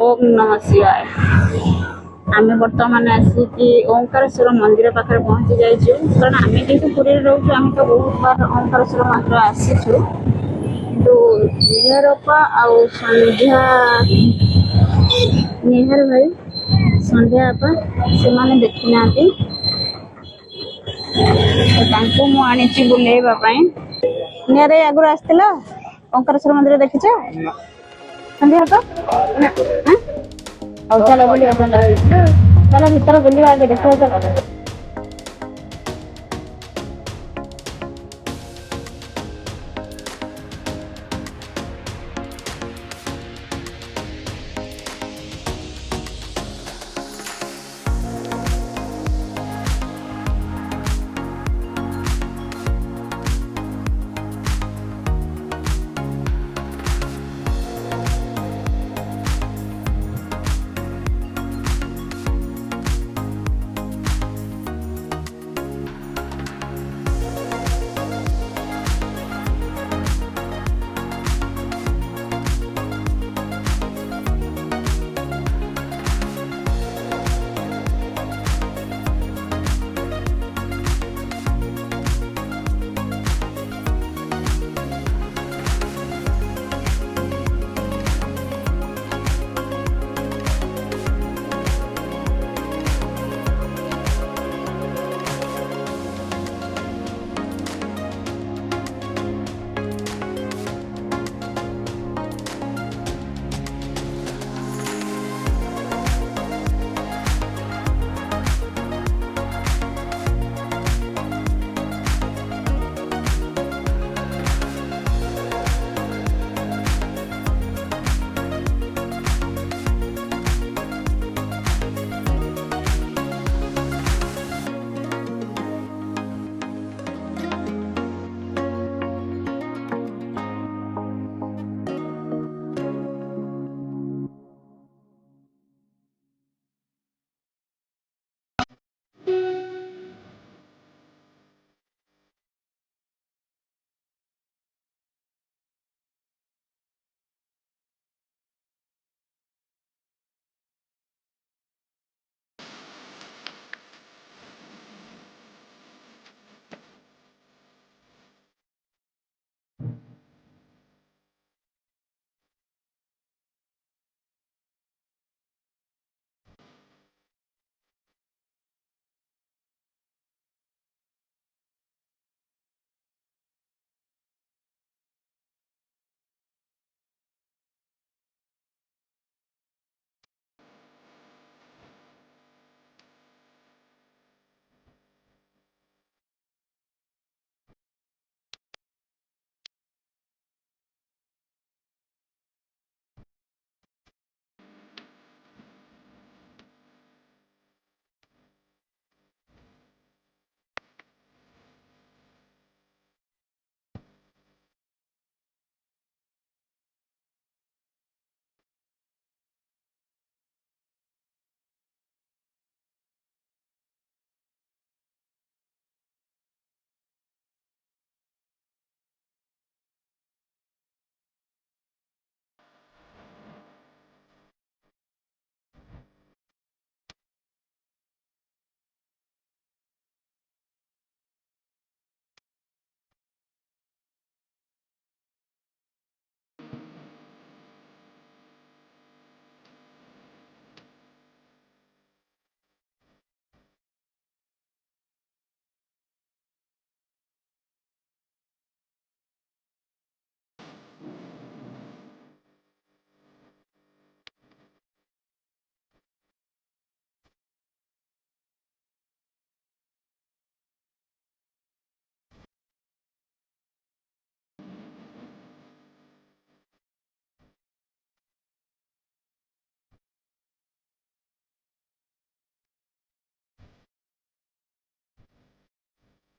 ओम नमः शिवाय। आम बर्तमान आसिक ओंकारेश्वर मंदिर पाखे पहुंची जाइए कारण आम जेहतु पुरी रोचु आम तो बहुत बार ओंकारेश्वर मंदिर आसीचु किंतु निहारपा आउ संध्या निहार भाई संध्या आपा से माने देखी ना मुझे बुलेवाई निहारे आगुरी आसला ओंकारेश्वर मंदिर देखीच संध्या चलो बुलिया चलो भीतर बुलिया देखो।